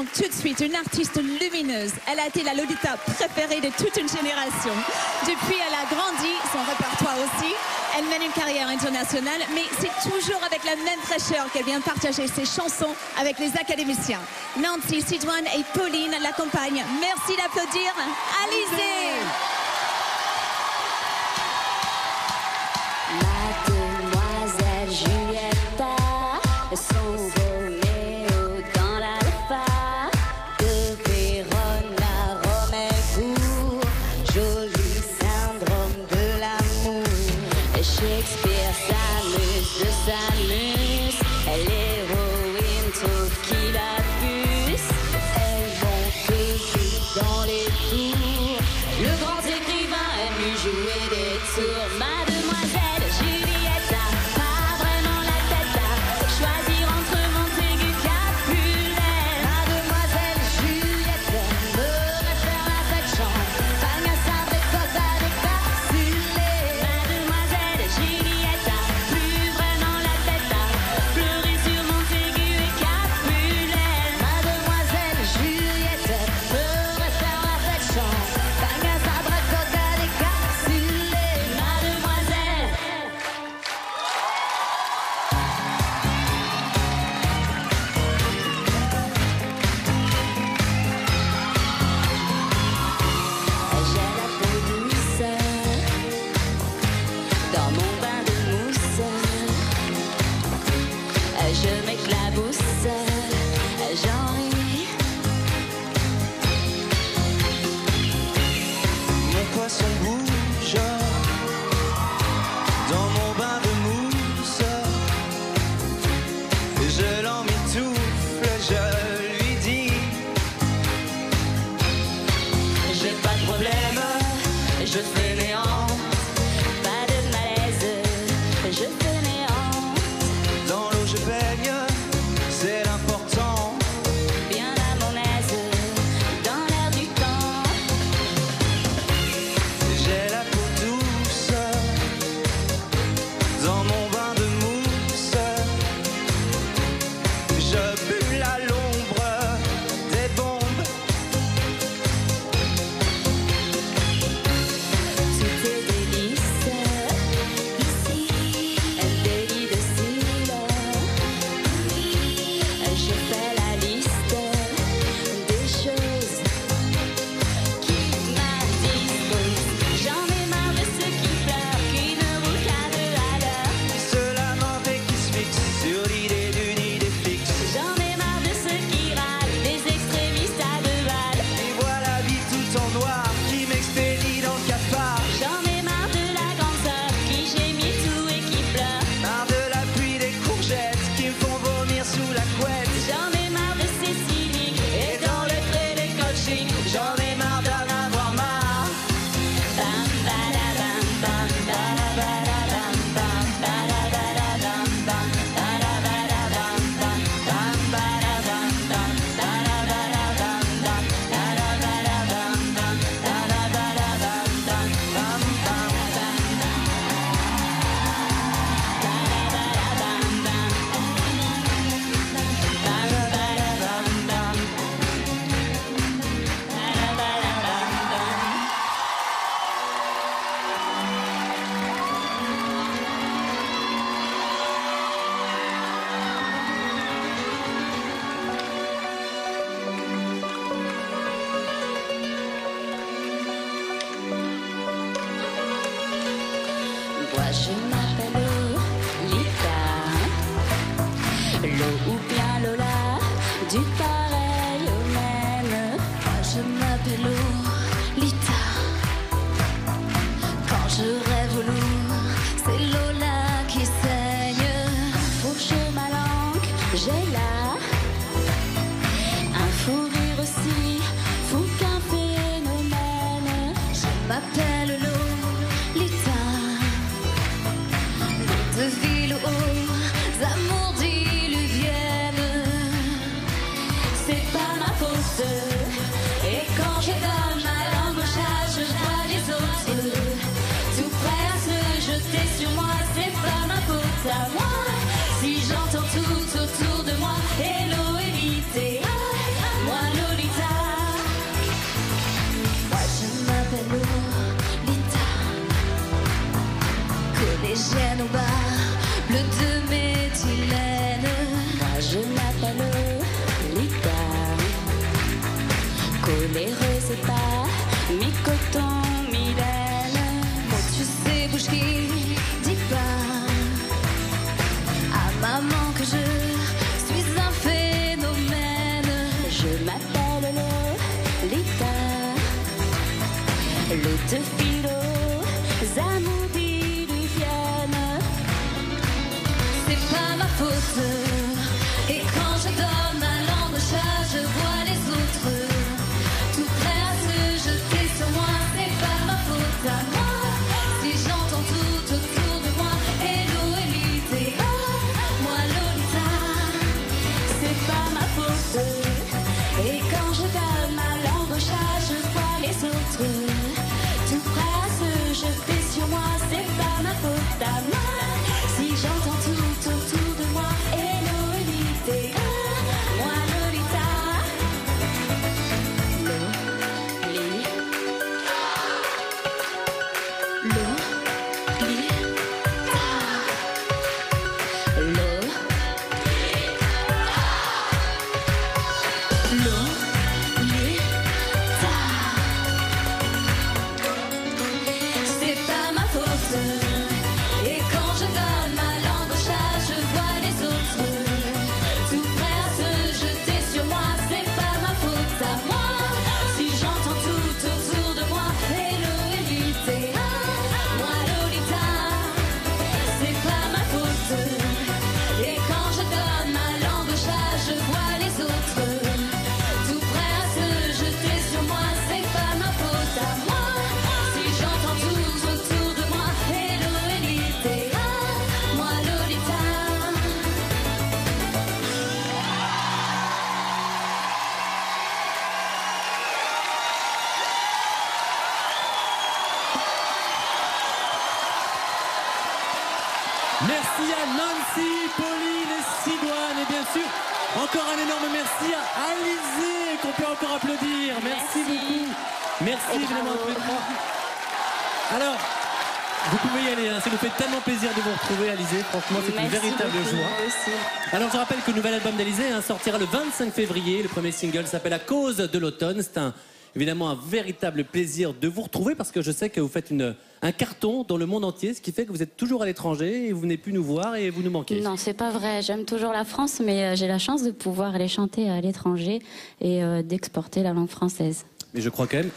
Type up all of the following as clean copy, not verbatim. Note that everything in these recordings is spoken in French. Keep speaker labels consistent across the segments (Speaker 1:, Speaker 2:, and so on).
Speaker 1: présente tout de suite une artiste lumineuse. Elle a été la Lolita préférée de toute une génération. Depuis, elle a grandi, son répertoire aussi. Elle mène une carrière internationale, mais c'est toujours avec la même fraîcheur qu'elle vient partager ses chansons avec les académiciens. Nancy, Sidoine et Pauline l'accompagnent. Merci d'applaudir Alizée.
Speaker 2: Mademoiselle Julietta, son Roméo dans l'alpha, de Vérone à Romaincourt, joli syndrome de l'amour. Shakespeare s'amuse de sa muse, l'héroïne trouve qu'il abuse. Elles vont toujours dans les tours, le grand écrivain aime lui jouer des tours. Mademoiselle Julietta, pas vraiment la tête à choisir entre Montaigu et Capulet. Mademoiselle Julietta me réfère à cette chambre, pagne à sabre et cosa décapsulée. Mademoiselle Julietta, plus vraiment la tête à pleurer sur Montaigu et Capulet. Mademoiselle Julietta me réfère à cette chambre, pagne à sabre et cosa décapsulée. Mademoiselle. J'ai la peau douce dans mon bain de mousse. Je m'éclabousse, j'en ris.
Speaker 3: Mon poisson bouge dans mon bain de mousse. Je l'en mitoufle, je lui dis: j'ai pas de problème, je fais néant.
Speaker 2: Pas de malaise, je fais néant.
Speaker 3: Dans l'eau je baigne, c'est l'important.
Speaker 2: Bien à mon aise, dans l'air du temps.
Speaker 3: J'ai la peau douce dans mon bain de mousse. Je bulle à l'ombre des bombes.
Speaker 2: Tout est délice, ici, délit de cils. Je fais la liste des choses qui m'indisposent. J'en ai marre de ceux qui pleurent, qui ne roulent qu'à 2 à l'heure.
Speaker 3: Se lamentent et qui se fixent sur l'idée d'une idée fixe.
Speaker 2: J'en ai marre de ceux qui râlent, des extrémistes à 2 balles.
Speaker 3: Et voilà la vie tout en noir qui m'expédie dans le cafard.
Speaker 2: J'en ai marre de la grande sœur qui gémit tout et qui pleure.
Speaker 3: Marre de la pluie des courgettes qui me font vomir sous la couette.
Speaker 2: J'en ai marre de ces cyniques et dans le trait des coachings.
Speaker 3: J'en ai marre d'en avoir marre.
Speaker 2: Bam badabam bam badabadabam bam badabadabam bam badabadabam bam bam badabam bam badabadabam bam badabadabam bam badabadabam bam bam Moi je m'appelle Lolita, Lo ou bien Lola, du pareil au même. Moi je m'appelle Lolita, quand je rêve au loup, c'est Lola qui saigne. Fourche ma langue, j'ai là un fou rire aussi, fou qu'un phénomène. Je m'appelle Lolita, de ville aux amours diluviennes. C'est pas ma faute, et quand je donne ma langue au chat, je vois les autres tout prêts à se jeter sur moi. C'est pas ma faute à moi, si j'entends tout autour de moi. Hello évité, moi les recettes pas, mi-coton, mi-laine. Bon, tu sais, bouche qui dit pas à maman que je suis un phénomène. Je m'appelle Lolita, l'eau de philo, amours diluviennes. C'est pas ma faute. Et quand je donne ma langue au chat, je vois les autres tout prêts à se jeter sur moi. C'est pas ma faute à moi. Si j'entends tout autour de moi, hello Elite, moi Lolita, c'est pas ma faute. Et quand je donne ma langue au chat, je vois les autres tout prêts à se jeter sur moi. C'est pas ma faute à moi. Si j'entends tout autour de moi, hello Elite, moi Lolita, c'est pas ma faute. Et quand je donne ma langue au chat, je vois les autres tout prêts à se jeter sur moi. C'est pas ma faute à moi. Si j'entends tout autour de moi, hello Elite, moi Lolita, c'est pas ma faute. Et quand je donne ma langue au chat, je vois les autres tout prêts à se jeter sur moi. C'est pas ma faute à moi. Si j'entends tout autour de moi, hello Elite, moi Lolita.
Speaker 4: Merci à Nancy, Pauline et Sidoine. Et bien sûr, encore un énorme merci à Alizée, qu'on peut encore applaudir. Merci beaucoup. Merci évidemment à tous les trois. Alors, vous pouvez y aller, hein. Ça nous fait tellement plaisir de vous retrouver, Alizée. Franchement, c'est une
Speaker 2: Merci
Speaker 4: véritable
Speaker 2: beaucoup,
Speaker 4: joie.
Speaker 2: moi aussi.
Speaker 4: Alors, je rappelle que le nouvel album d'Alizée sortira le 25 février. Le premier single s'appelle À cause de l'automne. C'est évidemment un véritable plaisir de vous retrouver parce que je sais que vous faites un carton dans le monde entier, ce qui fait que vous êtes toujours à l'étranger et vous venez plus nous voir et vous nous manquez.
Speaker 2: Non, c'est pas vrai. J'aime toujours la France, mais j'ai la chance de pouvoir aller chanter à l'étranger et d'exporter la langue française.
Speaker 4: Mais je crois quand même...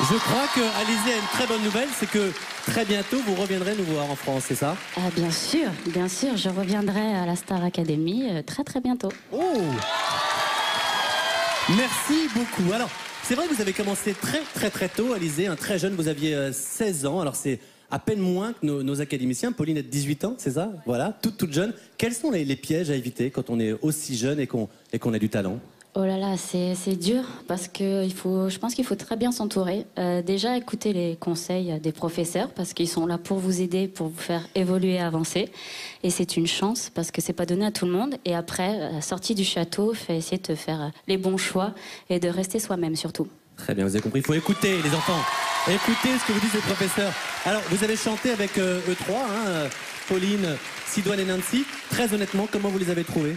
Speaker 4: Je crois que Alizée a une très bonne nouvelle, c'est que très bientôt vous reviendrez nous voir en France, c'est ça?
Speaker 2: Ah, bien sûr, je reviendrai à la Star Academy très très bientôt.
Speaker 4: Oh! Merci beaucoup. Alors, c'est vrai que vous avez commencé très tôt, Alizée, très jeune, vous aviez 16 ans, alors c'est à peine moins que nos académiciens. Pauline a 18 ans, c'est ça? Voilà, toute jeune. Quels sont les pièges à éviter quand on est aussi jeune et qu'on a du talent?
Speaker 2: Oh là là, c'est dur parce que je pense qu'il faut très bien s'entourer. Déjà, écouter les conseils des professeurs parce qu'ils sont là pour vous aider, pour vous faire évoluer, avancer. Et c'est une chance parce que c'est pas donné à tout le monde. Et après, sortie du château, fait essayer de faire les bons choix et de rester soi-même surtout.
Speaker 4: Très bien, vous avez compris. Il faut écouter les enfants. Écoutez ce que vous disent les professeurs. Alors, vous avez chanté avec eux trois, Pauline, Sidoine et Nancy. Très honnêtement, comment vous les avez trouvés?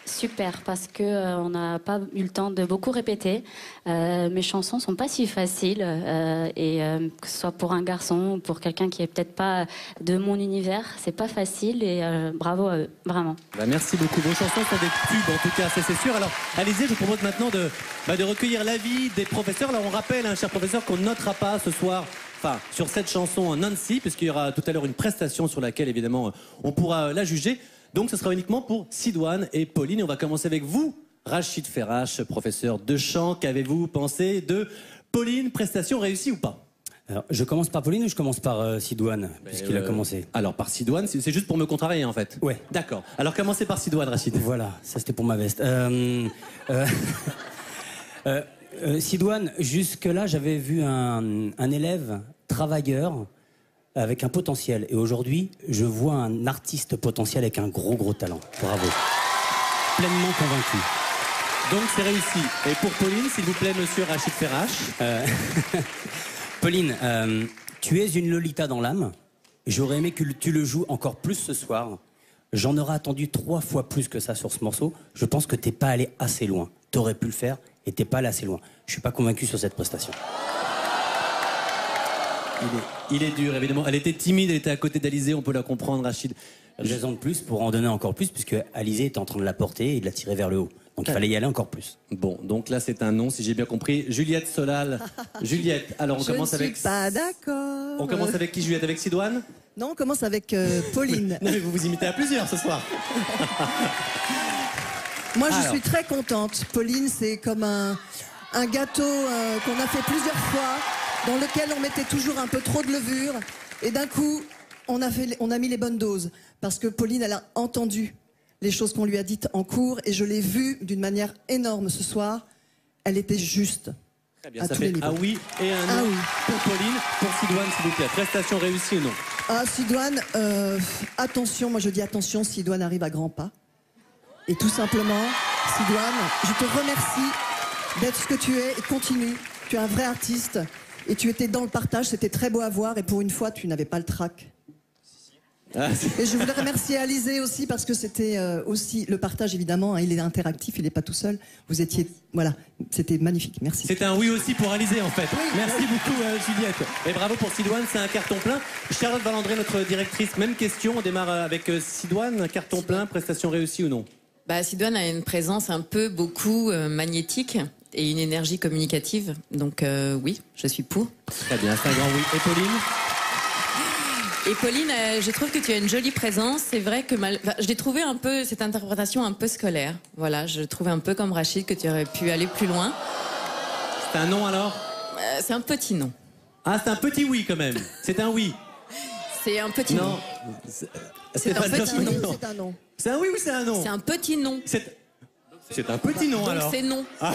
Speaker 2: Super, parce que on n'a pas eu le temps de beaucoup répéter. Mes chansons sont pas si faciles que ce soit pour un garçon ou pour quelqu'un qui est peut-être pas de mon univers, c'est pas facile et bravo à eux, vraiment.
Speaker 4: Bah, merci beaucoup. Vos chansons sont des tubes en tout cas, c'est sûr. Alors, Alizée, je vous propose maintenant de recueillir l'avis des professeurs. Alors, on rappelle, cher professeur, qu'on ne notera pas ce soir. Enfin, sur cette chanson Nancy, puisqu'il y aura tout à l'heure une prestation sur laquelle, évidemment, on pourra la juger. Donc, ce sera uniquement pour Sidoine et Pauline. Et on va commencer avec vous, Rachid Ferrache, professeur de chant. Qu'avez-vous pensé de Pauline? Prestation réussie ou pas?
Speaker 5: Alors, je commence par Pauline ou je commence par Sidoine, puisqu'il a commencé?
Speaker 4: Alors, par Sidoine, c'est juste pour me contrarier, en fait.
Speaker 5: Ouais.
Speaker 4: D'accord. Alors, commencez par Sidoine, Rachid.
Speaker 5: Voilà, ça c'était pour ma veste. Sidoine, jusque-là, j'avais vu un élève travailleur avec un potentiel. Et aujourd'hui, je vois un artiste potentiel avec un gros talent. Bravo. Pleinement convaincu.
Speaker 4: Donc c'est réussi. Et pour Pauline, s'il vous plaît, monsieur Rachid Ferrache.
Speaker 5: Pauline, tu es une Lolita dans l'âme. J'aurais aimé que tu le joues encore plus ce soir. J'en aurais attendu 3 fois plus que ça sur ce morceau. Je pense que t'es pas allé assez loin. T'aurais pu le faire et t'es pas allé assez loin. Je suis pas convaincu sur cette prestation.
Speaker 4: Il est dur, évidemment. Elle était timide, elle était à côté d'Alizé, on peut la comprendre, Rachid.
Speaker 5: Raison de plus pour en donner encore plus, puisque Alizé était en train de la porter et de la tirer vers le haut. Donc il fallait y aller encore plus.
Speaker 4: Bon, donc là c'est un non, si j'ai bien compris. Juliette Solal. Juliette, alors on commence avec...
Speaker 6: Je ne suis pas d'accord.
Speaker 4: On commence avec qui, Juliette? Avec Sidoine?
Speaker 6: Non, on commence avec Pauline.
Speaker 4: Non mais vous vous imitez à plusieurs ce soir.
Speaker 6: Moi, je
Speaker 4: Alors.
Speaker 6: suis très contente. Pauline, c'est comme un gâteau qu'on a fait plusieurs fois, dans lequel on mettait toujours un peu trop de levure. Et d'un coup, on a mis les bonnes doses. Parce que Pauline, elle a entendu les choses qu'on lui a dites en cours. Et je l'ai vue d'une manière énorme ce soir. Elle était juste.
Speaker 4: Très bien,
Speaker 6: à
Speaker 4: ça
Speaker 6: tous les
Speaker 4: fait
Speaker 6: niveaux.
Speaker 4: un oui et un non
Speaker 6: Ah oui.
Speaker 4: pour Pauline. Pour Sidoine, s'il vous plaît. Prestation réussie ou non?
Speaker 6: Ah, Sidoine, attention, moi je dis attention, Sidoine arrive à grands pas. Et tout simplement, Sidoine, je te remercie d'être ce que tu es et continue. Tu es un vrai artiste et tu étais dans le partage, c'était très beau à voir et pour une fois, tu n'avais pas le trac.
Speaker 4: Ah,
Speaker 6: Et je voulais remercier Alizé aussi parce que c'était aussi le partage évidemment, hein, il est interactif, il n'est pas tout seul. Vous étiez, voilà, c'était magnifique, merci.
Speaker 4: c'est un oui aussi pour Alizé en fait.
Speaker 6: Oui.
Speaker 4: Merci beaucoup Juliette. Et bravo pour Sidoine, c'est un carton plein. Charlotte Valandré, notre directrice, même question. On démarre avec Sidoine, un carton plein, prestation réussie ou non?
Speaker 7: Bah, Sidoine a une présence un peu beaucoup magnétique et une énergie communicative. Donc oui, je suis pour.
Speaker 4: Très bien, c'est un grand oui. Et Pauline?
Speaker 7: Et Pauline, je trouve que tu as une jolie présence. C'est vrai que je l'ai trouvé un peu, cette interprétation un peu scolaire. Voilà, je trouvais un peu comme Rachid que tu aurais pu aller plus loin.
Speaker 4: C'est un non alors?
Speaker 7: C'est un petit non.
Speaker 4: Ah, c'est un petit oui quand même. C'est un oui.
Speaker 7: C'est un petit
Speaker 4: Non.
Speaker 7: non.
Speaker 4: C'est
Speaker 7: un
Speaker 4: pas
Speaker 7: petit
Speaker 4: le
Speaker 7: non.
Speaker 6: C'est un non.
Speaker 4: C'est un oui ou c'est un non?
Speaker 7: C'est un petit non.
Speaker 4: C'est un petit non
Speaker 7: Donc
Speaker 4: alors.
Speaker 7: c'est non.
Speaker 4: Ah,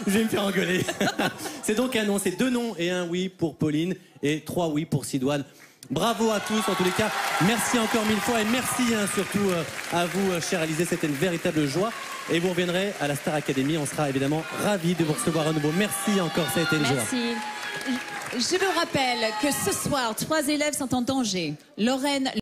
Speaker 4: je vais me faire engueuler. C'est donc un non, c'est 2 non et un oui pour Pauline et 3 oui pour Sidoine. Bravo à tous en tous les cas. Merci encore 1000 fois et merci surtout à vous, chère Alizé. C'était une véritable joie. Et vous reviendrez à la Star Academy. On sera évidemment ravis de vous recevoir à nouveau. Merci encore, ça a été une joie.
Speaker 1: Merci. Je vous rappelle que ce soir, 3 élèves sont en danger. Lorraine.